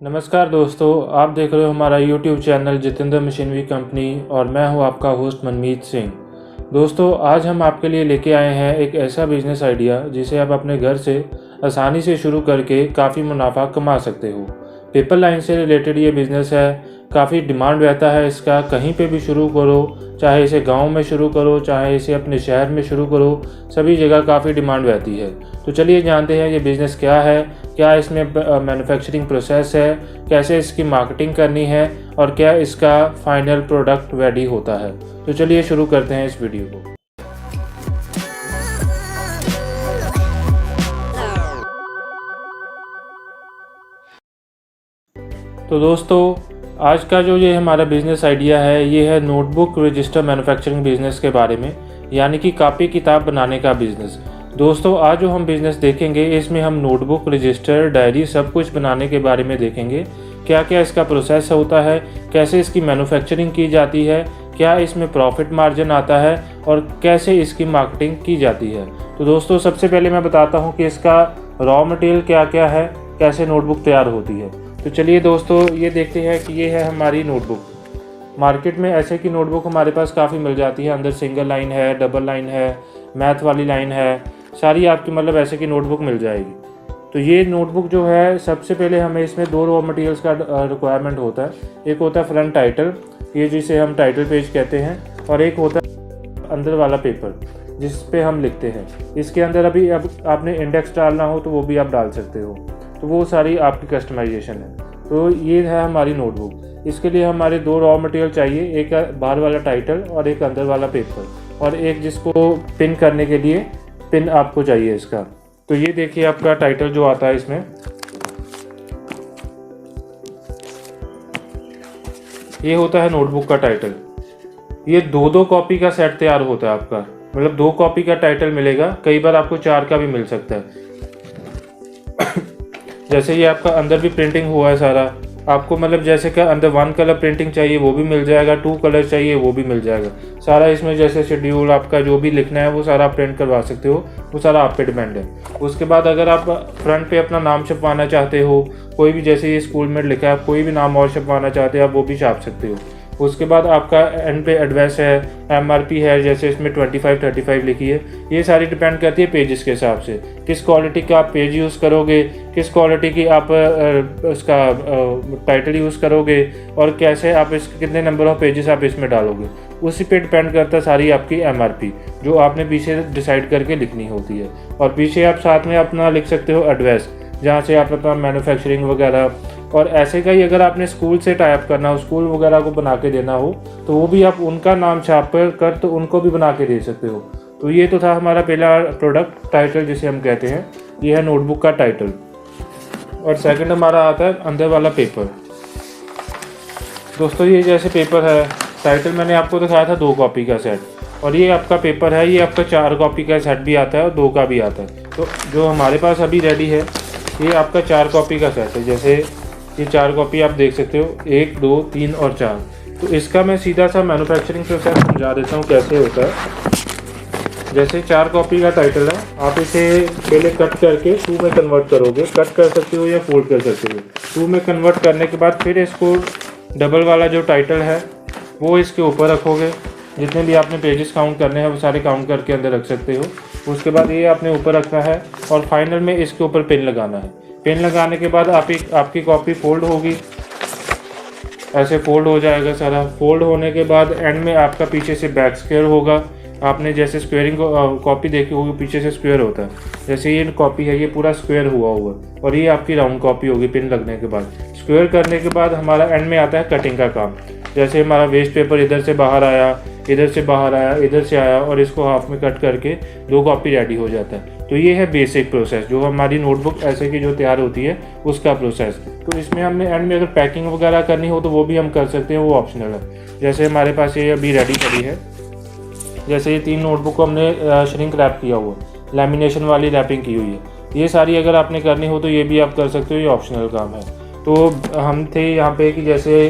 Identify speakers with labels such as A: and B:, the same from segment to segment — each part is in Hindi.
A: नमस्कार दोस्तों, आप देख रहे हो हमारा YouTube channel Jitendra machinery company और मैं हूं आपका होस्ट मनमीत सिंह। दोस्तों, आज हम आपके लिए लेके आए हैं एक ऐसा बिज़नेस आइडिया जिसे आप अपने घर से आसानी से शुरू करके काफ़ी मुनाफा कमा सकते हो। पेपर लाइन से रिलेटेड ये बिज़नेस है, काफ़ी डिमांड रहता है इसका। कहीं पे भी शुरू करो, चाहे इसे गांव में शुरू करो, चाहे इसे अपने शहर में शुरू करो, सभी जगह काफ़ी डिमांड रहती है। तो चलिए जानते हैं ये बिज़नेस क्या है, क्या इसमें मैन्युफैक्चरिंग प्रोसेस है, कैसे इसकी मार्केटिंग करनी है और क्या इसका फाइनल प्रोडक्ट रेडी होता है। तो चलिए शुरू करते हैं इस वीडियो को। तो दोस्तों, आज का जो ये हमारा बिज़नेस आइडिया है, ये है नोटबुक रजिस्टर मैन्युफैक्चरिंग बिज़नेस के बारे में, यानी कि कापी किताब बनाने का बिज़नेस। दोस्तों, आज जो हम बिज़नेस देखेंगे इसमें हम नोटबुक, रजिस्टर, डायरी सब कुछ बनाने के बारे में देखेंगे। क्या क्या इसका प्रोसेस होता है, कैसे इसकी मैन्युफैक्चरिंग की जाती है, क्या इसमें प्रॉफिट मार्जिन आता है और कैसे इसकी मार्केटिंग की जाती है। तो दोस्तों, सबसे पहले मैं बताता हूँ कि इसका रॉ मटेरियल क्या क्या है, कैसे नोटबुक तैयार होती है। तो चलिए दोस्तों, ये देखते हैं कि ये है हमारी नोटबुक। मार्केट में ऐसे की नोटबुक हमारे पास काफ़ी मिल जाती है। अंदर सिंगल लाइन है, डबल लाइन है, मैथ वाली लाइन है, सारी आपकी मतलब ऐसे की नोटबुक मिल जाएगी। तो ये नोटबुक जो है, सबसे पहले हमें इसमें दो रॉ मटेरियल्स का रिक्वायरमेंट होता है। एक होता है फ्रंट टाइटल, ये जिसे हम टाइटल पेज कहते हैं, और एक होता है अंदर वाला पेपर जिस पे हम लिखते हैं। इसके अंदर अभी अब आपने इंडेक्स डालना हो तो वो भी आप डाल सकते हो, तो वो सारी आपकी कस्टमाइजेशन है। तो ये है हमारी नोटबुक। इसके लिए हमारे दो रॉ मटेरियल चाहिए, एक बाहर वाला टाइटल और एक अंदर वाला पेपर, और एक जिसको पिन करने के लिए पिन आपको चाहिए इसका। तो ये देखिए आपका टाइटल जो आता है इसमें, ये होता है नोटबुक का टाइटल। ये दो कॉपी का सेट तैयार होता है आपका, मतलब 2 कॉपी का टाइटल मिलेगा। कई बार आपको 4 का भी मिल सकता है। जैसे ये आपका अंदर भी प्रिंटिंग हुआ है सारा, आपको मतलब जैसे कि अंदर 1 कलर प्रिंटिंग चाहिए वो भी मिल जाएगा, 2 कलर चाहिए वो भी मिल जाएगा। सारा इसमें जैसे शेड्यूल आपका जो भी लिखना है वो सारा आप प्रिंट करवा सकते हो, वो सारा आप पे डिपेंड है। उसके बाद अगर आप फ्रंट पे अपना नाम छपवाना चाहते हो, कोई भी, जैसे ये स्कूल में लिखा है, आप कोई भी नाम और छपवाना चाहते हो आप वो भी छाप सकते हो। उसके बाद आपका एंड पे एड्रेस है, MRP है, जैसे इसमें 2535 लिखी है। ये सारी डिपेंड करती है पेजेस के हिसाब से, किस क्वालिटी का आप पेज यूज़ करोगे, किस क्वालिटी की आप उसका टाइटल यूज़ करोगे, और कैसे आप कितने नंबर ऑफ पेजेस आप इसमें डालोगे, उसी पे डिपेंड करता है सारी आपकी MRP, जो आपने पीछे डिसाइड करके लिखनी होती है। और पीछे आप साथ में अपना लिख सकते हो एड्रेस, जहाँ से आप अपना मैन्युफैक्चरिंग वगैरह, और ऐसे का ही अगर आपने स्कूल से टाइप करना हो, स्कूल वगैरह को बना के देना हो, तो वो भी आप उनका नाम छाप कर तो उनको भी बना के दे सकते हो। तो ये तो था हमारा पहला प्रोडक्ट, टाइटल जिसे हम कहते हैं। ये है नोटबुक का टाइटल। और सेकंड हमारा आता है अंदर वाला पेपर। दोस्तों, ये जैसे पेपर है, टाइटल मैंने आपको दिखाया था 2 कॉपी का सेट, और ये आपका पेपर है, ये आपका 4 कॉपी का सेट भी आता है और 2 का भी आता है। तो जो हमारे पास अभी रेडी है, ये आपका 4 कॉपी का सेट है। जैसे ये 4 कॉपी आप देख सकते हो, 1, 2, 3 और 4। तो इसका मैं सीधा सा मैन्युफैक्चरिंग प्रोसेस समझा देता हूँ कैसे होता है। जैसे 4 कॉपी का टाइटल है, आप इसे पहले कट करके 2 में कन्वर्ट करोगे। कट कर सकते हो या फोल्ड कर सकते हो। 2 में कन्वर्ट करने के बाद फिर इसको डबल वाला जो टाइटल है वो इसके ऊपर रखोगे। जितने भी आपने पेजेस काउंट करने हैं वो सारे काउंट करके अंदर रख सकते हो। उसके बाद ये आपने ऊपर रखना है और फाइनल में इसके ऊपर पिन लगाना है। पिन लगाने के बाद आपकी कॉपी फोल्ड होगी, ऐसे फोल्ड हो जाएगा सारा। फोल्ड होने के बाद एंड में आपका पीछे से बैक स्क्वायर होगा। आपने जैसे स्क्वेयरिंग कॉपी देखी होगी, पीछे से स्क्वायर होता है, जैसे ये कॉपी है ये पूरा स्क्वायर हुआ हुआ, और ये आपकी राउंड कॉपी होगी पिन लगने के बाद। स्क्वायर करने के बाद हमारा एंड में आता है कटिंग का काम। जैसे हमारा वेस्ट पेपर इधर से बाहर आया, इधर से बाहर आया, इधर से आया, और इसको हाफ में कट करके 2 कॉपी रेडी हो जाता है। तो ये है बेसिक प्रोसेस, जो हमारी नोटबुक ऐसे की जो तैयार होती है उसका प्रोसेस। तो इसमें हमने एंड में अगर पैकिंग वगैरह करनी हो तो वो भी हम कर सकते हैं, वो ऑप्शनल है। जैसे हमारे पास ये अभी रेडी पड़ी है, जैसे ये 3 नोटबुक को हमने श्रिंक रैप किया हुआ, लैमिनेशन वाली रैपिंग की हुई है। ये सारी अगर आपने करनी हो तो ये भी आप कर सकते हो, ये ऑप्शनल काम है। तो हम थे यहाँ पे कि जैसे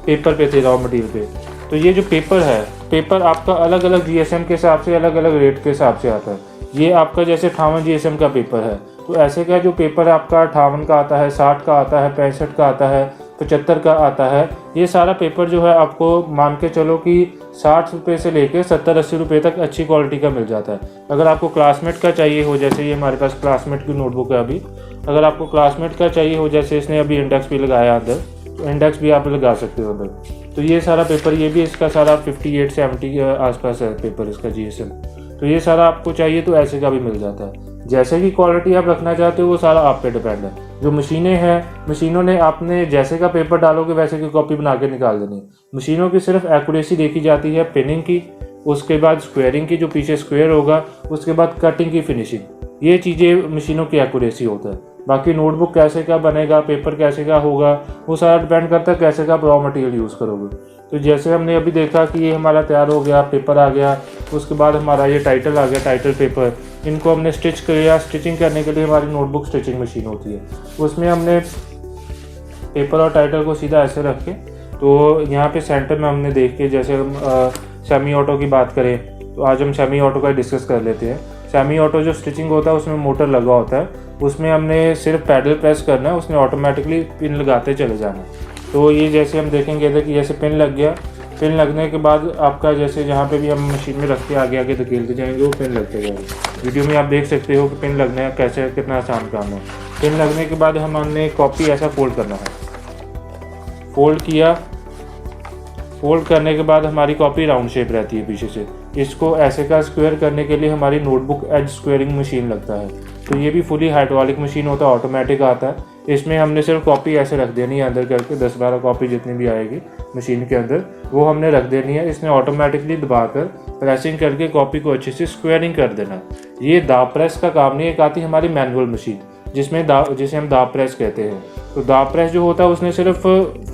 A: पेपर पे थे, रॉ मटेरियल पे। तो ये जो पेपर है, पेपर आपका अलग अलग GSM के हिसाब से, अलग अलग रेट के हिसाब से आता है। ये आपका जैसे 58 GSM का पेपर है, तो तो ऐसे का जो पेपर आपका 58 का आता है, 60 का आता है, 65 का आता है, 75 का आता है, ये सारा पेपर जो है आपको मान के चलो कि 60 रुपये से लेके 70-80 रुपये तक अच्छी क्वालिटी का मिल जाता है। अगर आपको क्लासमेट का चाहिए हो, जैसे ये हमारे पास क्लासमेट की नोटबुक है अभी, अगर आपको क्लासमेट का चाहिए हो, जैसे इसने अभी इंडेक्स भी लगाया अंदर, तो इंडेक्स भी आप लगा सकते हो अंदर। तो ये सारा पेपर, ये भी इसका सारा 58-70 के आसपास है पेपर इसका GSM। तो ये सारा आपको चाहिए तो ऐसे का भी मिल जाता है। जैसे की क्वालिटी आप रखना चाहते हो वो सारा आप पे डिपेंड है। जो मशीनें हैं, मशीनों ने आपने जैसे का पेपर डालोगे वैसे की कॉपी बना के निकाल देनी है। मशीनों की सिर्फ एक्यूरेसी देखी जाती है, पिनिंग की, उसके बाद स्क्वेयरिंग की, जो पीछे स्क्वेयर होगा, उसके बाद कटिंग की फिनिशिंग, ये चीज़ें मशीनों की एक्यूरेसी होता है। बाकी नोटबुक कैसे का बनेगा, पेपर कैसे का होगा, वो सारा डिपेंड करता है कैसे का रॉ मटेरियल यूज़ करोगे। तो जैसे हमने अभी देखा कि ये हमारा तैयार हो गया, पेपर आ गया, उसके बाद हमारा ये टाइटल आ गया, टाइटल पेपर, इनको हमने स्टिच किया। स्टिचिंग करने के लिए हमारी नोटबुक स्टिचिंग मशीन होती है, उसमें हमने पेपर और टाइटल को सीधा ऐसे रख के, तो यहाँ पे सेंटर में हमने देख के, जैसे हम सेमी ऑटो की बात करें तो आज हम सेमी ऑटो का डिस्कस कर लेते हैं। सेमी ऑटो जो स्टिचिंग होता है उसमें मोटर लगा होता है, उसमें हमने सिर्फ पैडल प्रेस करना है, उसमें ऑटोमेटिकली पिन लगाते चले जाना है। तो ये जैसे हम देखेंगे कि जैसे पिन लग गया, पिन लगने के बाद आपका जैसे जहाँ पे भी हम मशीन में रख के आगे आगे धकेलते जाएंगे वो पिन लगते जाएंगे। वीडियो में आप देख सकते हो कि पिन लगने का कैसे कितना आसान काम है। पिन लगने के बाद हमने कॉपी ऐसा फोल्ड करना है, फोल्ड किया, फोल्ड करने के बाद हमारी कॉपी राउंड शेप रहती है पीछे से। इसको ऐसे का स्क्वायर करने के लिए हमारी नोटबुक एज स्क्वेयरिंग मशीन लगता है। तो ये भी फुली हाइड्रोलिक मशीन होता है, ऑटोमेटिक आता है। इसमें हमने सिर्फ कॉपी ऐसे रख देनी है अंदर करके, 10-12 कॉपी जितनी भी आएगी मशीन के अंदर वो हमने रख देनी है। इसने ऑटोमेटिकली दबाकर प्रेसिंग करके कॉपी को अच्छे से स्क्वेयरिंग कर देना। ये दाब प्रेस का काम नहीं है। एक आती है हमारी मैनुअल मशीन जिसे हम दाब प्रेस कहते हैं। तो दाब प्रेस जो होता है उसने सिर्फ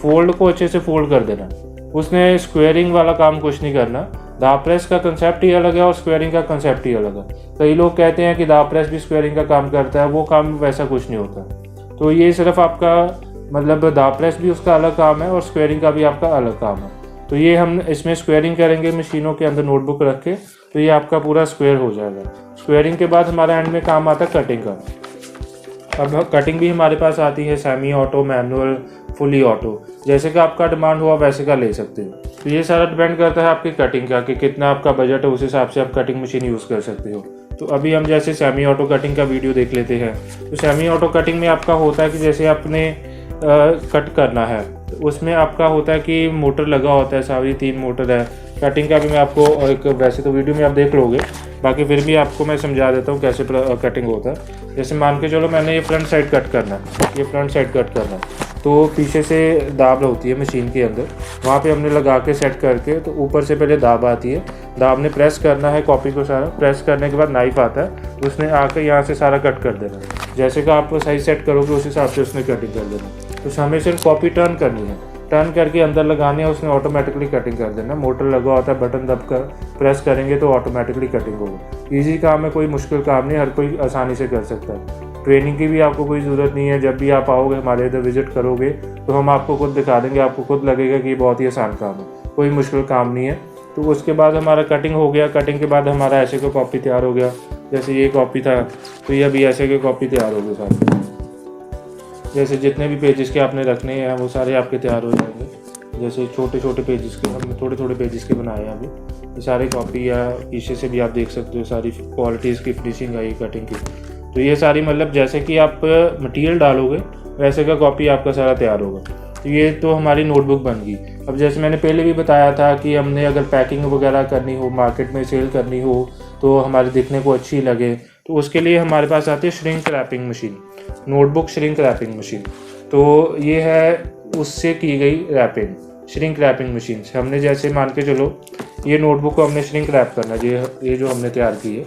A: फोल्ड को अच्छे से फोल्ड कर देना, उसने स्क्वेयरिंग वाला काम कुछ नहीं करना। दाब प्रेस का कंसेप्ट ही अलग है और स्क्वेयरिंग का कंसेप्ट ही अलग है। कई लोग कहते हैं कि दाब प्रेस भी स्क्वेयरिंग का काम करता है, वो काम वैसा कुछ नहीं होता। तो ये सिर्फ आपका मतलब दाब प्रेस भी उसका अलग काम है और स्क्वेयरिंग का भी आपका अलग काम है। तो ये हम इसमें स्क्वेयरिंग करेंगे मशीनों के अंदर नोटबुक रख के, तो ये आपका पूरा स्क्वेयर हो जाएगा। स्क्वेयरिंग के बाद हमारा एंड में काम आता है कटिंग का। अब कटिंग भी हमारे पास आती है semi auto, manual, fully auto, जैसे कि आपका डिमांड हुआ वैसे का ले सकते हो। तो ये सारा डिपेंड करता है आपकी कटिंग का कि कितना आपका बजट है, उस हिसाब से आप कटिंग मशीन यूज़ कर सकते हो। तो अभी हम जैसे सेमी ऑटो कटिंग का वीडियो देख लेते हैं। तो सेमी ऑटो कटिंग में आपका होता है कि जैसे आपने कट करना है, तो उसमें आपका होता है कि मोटर लगा होता है, सारी 3 मोटर है। कटिंग का भी मैं आपको एक, वैसे तो वीडियो में आप देख लोगे, बाकी फिर भी आपको मैं समझा देता हूँ कैसे कटिंग होता है। जैसे मान के चलो मैंने ये फ्रंट साइड कट करना है, ये फ्रंट साइड कट करना है, तो पीछे से दाब होती है मशीन के अंदर, वहाँ पे हमने लगा के सेट करके, तो ऊपर से पहले दाब आती है, दाब ने प्रेस करना है कॉपी को सारा, प्रेस करने के बाद नाइफ आता है, उसने आकर यहाँ से सारा कट कर देना। जैसे कि आप साइज सेट करोगे उस हिसाब से उसने कटिंग कर देना। तो हमें सिर्फ कॉपी टर्न करनी है, टर्न करके अंदर लगाने है, उसने ऑटोमेटिकली कटिंग कर देना। मोटर लगा होता है, बटन दब कर प्रेस करेंगे तो ऑटोमेटिकली कटिंग होगा। ईजी काम है, कोई मुश्किल काम नहीं, हर कोई आसानी से कर सकता है। ट्रेनिंग की भी आपको कोई ज़रूरत नहीं है। जब भी आप आओगे हमारे इधर विजिट करोगे तो हम आपको खुद दिखा देंगे, आपको खुद लगेगा कि ये बहुत ही आसान काम है, कोई मुश्किल काम नहीं है। तो उसके बाद हमारा कटिंग हो गया, कटिंग के बाद हमारा ऐसे का कॉपी तैयार हो गया। जैसे ये कॉपी था तो ये अभी ऐसे के कॉपी तैयार हो गए सारे। जैसे जितने भी पेजेस के आपने रखने हैं वो सारे आपके तैयार हो जाएंगे। जैसे छोटे छोटे पेजेस के हमने थोड़े पेजेस के बनाए हैं अभी, ये सारे कॉपी या पीछे से भी आप देख सकते हो सारी क्वालिटीज़ की फिनिशिंग आई कटिंग की। तो ये सारी मतलब जैसे कि आप मटेरियल डालोगे वैसे का कॉपी आपका सारा तैयार होगा। तो ये तो हमारी नोटबुक बन गई। अब जैसे मैंने पहले भी बताया था कि हमने अगर पैकिंग वगैरह करनी हो, मार्केट में सेल करनी हो, तो हमारे दिखने को अच्छी लगे, तो उसके लिए हमारे पास आती है shrink wrapping machine, notebook shrink wrapping machine. तो ये है उससे की गई रैपिंग, श्रिंक रैपिंग मशीन से। हमने जैसे मान के चलो ये नोटबुक को हमने श्रिंक रैप करना है, ये जो हमने तैयार की है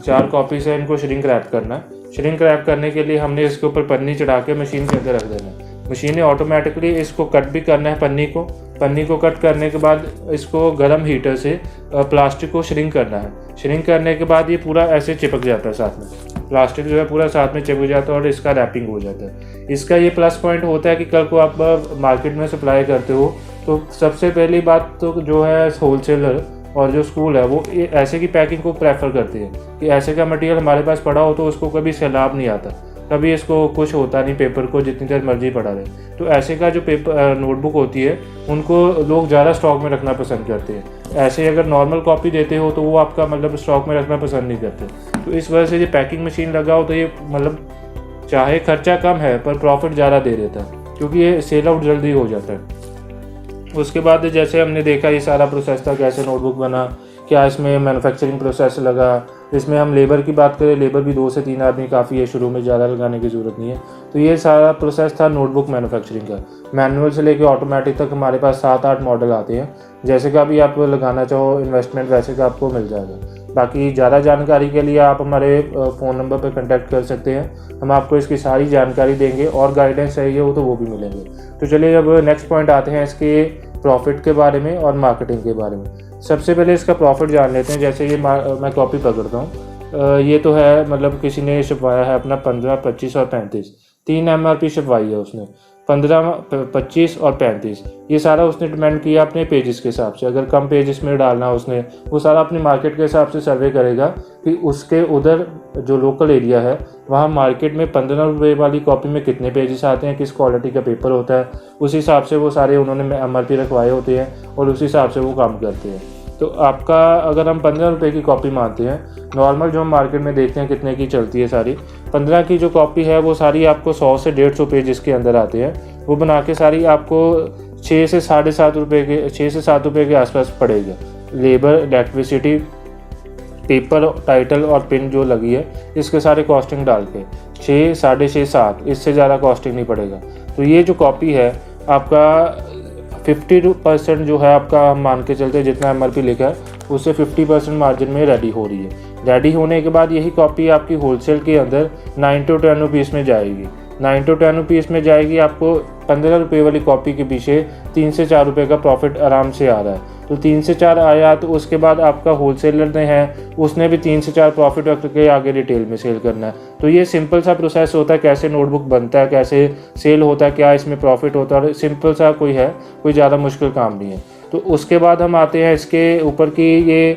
A: 4 कॉपी से इनको श्रिंक रैप करना। श्रिंक रैप करने के लिए हमने इसके ऊपर पन्नी चढ़ा के मशीन के अंदर रख देना। मशीन ने ऑटोमेटिकली इसको कट भी करना है, पन्नी को कट करने के बाद इसको गर्म हीटर से प्लास्टिक को श्रिंक करना है। श्रिंक करने के बाद ये पूरा ऐसे चिपक जाता है साथ में, प्लास्टिक जो है पूरा साथ में चिपक जाता है और इसका रैपिंग हो जाता है। इसका ये प्लस पॉइंट होता है कि कल को आप मार्केट में सप्लाई करते हो तो सबसे पहली बात तो जो है होलसेलर और जो स्कूल है वो ऐसे की पैकिंग को प्रेफर करते हैं कि ऐसे का मटेरियल हमारे पास पड़ा हो तो उसको कभी सैलाब नहीं आता, कभी इसको कुछ होता नहीं पेपर को, जितनी देर मर्जी पड़ा रहे। तो ऐसे का जो पेपर नोटबुक होती है उनको लोग ज़्यादा स्टॉक में रखना पसंद करते हैं। ऐसे अगर नॉर्मल कॉपी देते हो तो वो आपका मतलब स्टॉक में रखना पसंद नहीं करते। तो इस वजह से ये पैकिंग मशीन लगा हो तो ये मतलब चाहे खर्चा कम है पर प्रॉफिट ज़्यादा दे देता है, क्योंकि ये सेल आउट जल्दी हो जाता है। उसके बाद जैसे हमने देखा ये सारा प्रोसेस था, कैसे नोटबुक बना, क्या इसमें मैन्युफैक्चरिंग प्रोसेस लगा। इसमें हम लेबर की बात करें, लेबर भी 2 से 3 आदमी काफ़ी है, शुरू में ज़्यादा लगाने की ज़रूरत नहीं है। तो ये सारा प्रोसेस था नोटबुक मैन्युफैक्चरिंग का। मैनुअल से लेकर ऑटोमेटिक तक हमारे पास 7-8 मॉडल आते हैं। जैसे का भी आप लगाना चाहो इन्वेस्टमेंट वैसे का आपको मिल जाएगा। बाकी ज़्यादा जानकारी के लिए आप हमारे फ़ोन नंबर पर कॉन्टैक्ट कर सकते हैं, हम आपको इसकी सारी जानकारी देंगे और गाइडेंस चाहिए हो तो वो भी मिलेंगे। तो चलिए अब नेक्स्ट पॉइंट आते हैं इसके प्रॉफिट के बारे में और मार्केटिंग के बारे में। सबसे पहले इसका प्रॉफिट जान लेते हैं। जैसे ये मैं कॉपी पकड़ता हूँ, ये तो है मतलब किसी ने छपवाया है अपना 15, 25 और 35, 3 MRP छपवाई है उसने, 15, 25 और 35। ये सारा उसने डिमांड किया अपने पेजेस के हिसाब से। अगर कम पेजेस में डालना उसने, वो सारा अपनी मार्केट के हिसाब से सर्वे करेगा कि उसके उधर जो लोकल एरिया है वहाँ मार्केट में 15 रुपये वाली कॉपी में कितने पेजेस आते हैं, किस क्वालिटी का पेपर होता है, उस हिसाब से वो सारे उन्होंने MRP रखवाए होते हैं और उस हिसाब से वो काम करते हैं। तो आपका अगर हम 15 रुपये की कॉपी मानते हैं, नॉर्मल जो हम मार्केट में देखते हैं कितने की चलती है सारी, 15 की जो कॉपी है वो सारी आपको 100 से 150 पेज इसके अंदर आते हैं। वो बना के सारी आपको 6 से 7.5 रुपये के 6 से 7 रुपये के आसपास पड़ेगा। लेबर, इलेक्ट्रिसिटी, पेपर, टाइटल और पिन जो लगी है इसके सारे कॉस्टिंग डाल के 6, 6.5, 7, इससे ज़्यादा कॉस्टिंग नहीं पड़ेगा। तो ये जो कॉपी है आपका 50% जो है आपका, हम मान के चलते हैं जितना MRP लिखा है उससे 50% मार्जिन में रेडी हो रही है। रेडी होने के बाद यही कॉपी आपकी होलसेल के अंदर 9 to 10 रुपीज़ में जाएगी। 9 to 10 रुपीज़ में जाएगी। आपको 15 रुपये वाली कॉपी के पीछे 3 से 4 रुपये का प्रॉफिट आराम से आ रहा है। तो 3 से 4 आया तो उसके बाद आपका होलसेलर ने है उसने भी 3 से 4 प्रॉफिट रख के आगे रिटेल में सेल करना है। तो ये सिंपल सा प्रोसेस होता है, कैसे नोटबुक बनता है, कैसे सेल होता है, क्या इसमें प्रॉफिट होता है, और सिंपल सा कोई ज़्यादा मुश्किल काम नहीं है। तो उसके बाद हम आते हैं इसके ऊपर कि ये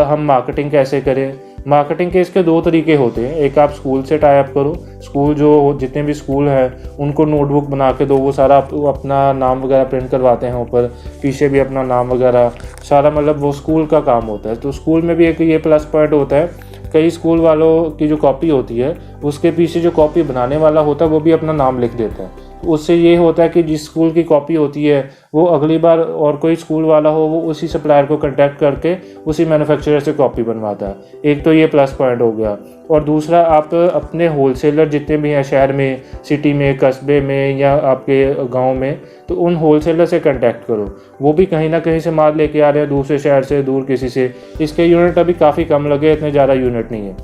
A: हम मार्केटिंग कैसे करें। मार्केटिंग के इसके 2 तरीके होते हैं। एक आप स्कूल से टाई अप करो, स्कूल जो जितने भी स्कूल हैं उनको नोटबुक बना के दो, वो सारा अपना नाम वगैरह प्रिंट करवाते हैं, ऊपर पीछे भी अपना नाम वगैरह सारा, मतलब वो स्कूल का काम होता है। तो स्कूल में भी एक ये प्लस पॉइंट होता है, कई स्कूल वालों की जो कॉपी होती है उसके पीछे जो कॉपी बनाने वाला होता है वो भी अपना नाम लिख देता है। उससे ये होता है कि जिस स्कूल की कॉपी होती है वो अगली बार और कोई स्कूल वाला हो वो उसी सप्लायर को कांटेक्ट करके उसी मैन्युफैक्चरर से कॉपी बनवाता है। एक तो ये प्लस पॉइंट हो गया। और दूसरा, आप अपने होलसेलर जितने भी हैं शहर में, सिटी में, कस्बे में या आपके गांव में, तो उन होलसेलर से कांटेक्ट करो। वो भी कहीं ना कहीं से माल लेके आ रहे हैं, दूसरे शहर से, दूर किसी से। इसके यूनिट अभी काफ़ी कम लगे, इतने ज़्यादा यूनिट नहीं है,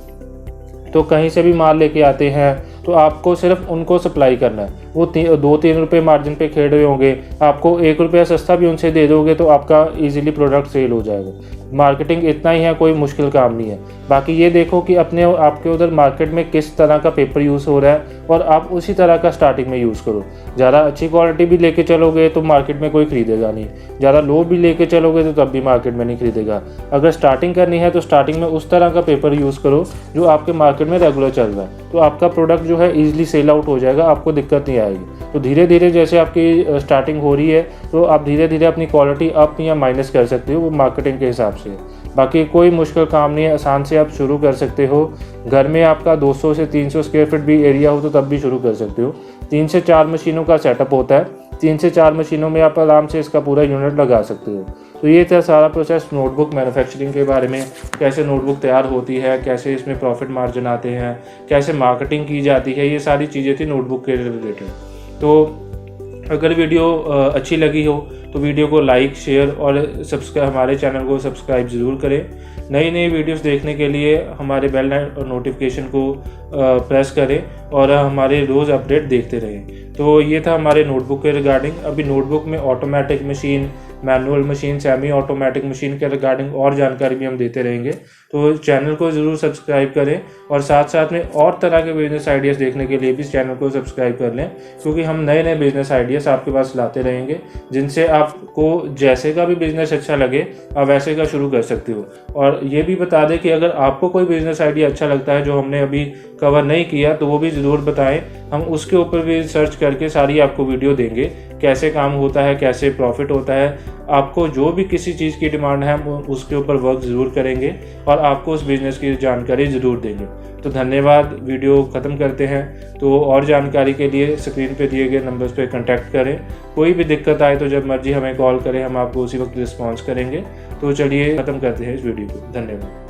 A: तो कहीं से भी माल लेके आते हैं तो आपको सिर्फ उनको सप्लाई करना है। वो 2-3 रुपये मार्जिन पे खेल रहे होंगे, आपको 1 रुपया सस्ता भी उनसे दे दोगे तो आपका इजीली प्रोडक्ट सेल हो जाएगा। मार्केटिंग इतना ही है, कोई मुश्किल काम नहीं है। बाकी ये देखो कि आपके उधर मार्केट में किस तरह का पेपर यूज़ हो रहा है और आप उसी तरह का स्टार्टिंग में यूज़ करो। ज़्यादा अच्छी क्वालिटी भी लेके चलोगे तो मार्केट में कोई खरीदेगा नहीं, ज़्यादा लो भी लेके चलोगे तो तब भी मार्केट में नहीं खरीदेगा। अगर स्टार्टिंग करनी है तो स्टार्टिंग में उस तरह का पेपर यूज़ करो जो आपके मार्केट में रेगुलर चल रहा है, तो आपका प्रोडक्ट जो है ईजिली सेल आउट हो जाएगा, आपको दिक्कत नहीं आएगी। तो धीरे धीरे जैसे आपकी स्टार्टिंग हो रही है तो आप धीरे धीरे अपनी क्वालिटी अप या माइनस कर सकते हो, वो मार्केटिंग के हिसाब से। बाकी कोई मुश्किल काम नहीं है, आसान से आप शुरू कर सकते हो। घर में आपका 200 से 300 स्क्वायर फीट भी एरिया हो तो तब भी शुरू कर सकते हो। 3 से 4 मशीनों का सेटअप होता है, 3 से 4 मशीनों में आप आराम से इसका पूरा यूनिट लगा सकते हो। तो ये था सारा प्रोसेस नोटबुक मैन्युफैक्चरिंग के बारे में, कैसे नोटबुक तैयार होती है, कैसे इसमें प्रॉफिट मार्जिन आते हैं, कैसे मार्केटिंग की जाती है, ये सारी चीज़ें थी नोटबुक के रिलेटेड। तो अगर वीडियो अच्छी लगी हो तो वीडियो को लाइक, शेयर और हमारे चैनल को सब्सक्राइब ज़रूर करें। नई नई वीडियोस देखने के लिए हमारे बेल नोटिफिकेशन को प्रेस करें और हमारे रोज़ अपडेट देखते रहें। तो ये था हमारे नोटबुक के रिगार्डिंग। अभी नोटबुक में automatic machine, manual machine, semi automatic machine के रिगार्डिंग और जानकारी भी हम देते रहेंगे। तो चैनल को ज़रूर सब्सक्राइब करें और साथ साथ में और तरह के बिजनेस आइडियाज़ देखने के लिए भी इस चैनल को सब्सक्राइब कर लें, क्योंकि हम नए नए बिजनेस आइडियाज़ आपके पास लाते रहेंगे, जिनसे आपको जैसे का भी बिजनेस अच्छा लगे आप वैसे का शुरू कर सकते हो। और ये भी बता दें कि अगर आपको कोई बिजनेस आइडिया अच्छा लगता है जो हमने अभी कवर नहीं किया तो वो भी ज़रूर बताएं, हम उसके ऊपर भी सर्च करके सारी आपको वीडियो देंगे, कैसे काम होता है, कैसे प्रॉफिट होता है। आपको जो भी किसी चीज़ की डिमांड है हम उसके ऊपर वर्क ज़रूर करेंगे और आपको उस बिज़नेस की जानकारी ज़रूर देंगे। तो धन्यवाद, वीडियो ख़त्म करते हैं। तो और जानकारी के लिए स्क्रीन पे दिए गए नंबर्स पे कांटेक्ट करें। कोई भी दिक्कत आए तो जब मर्जी हमें कॉल करें, हम आपको उसी वक्त रिस्पॉन्स करेंगे। तो चलिए ख़त्म करते हैं इस वीडियो को। धन्यवाद।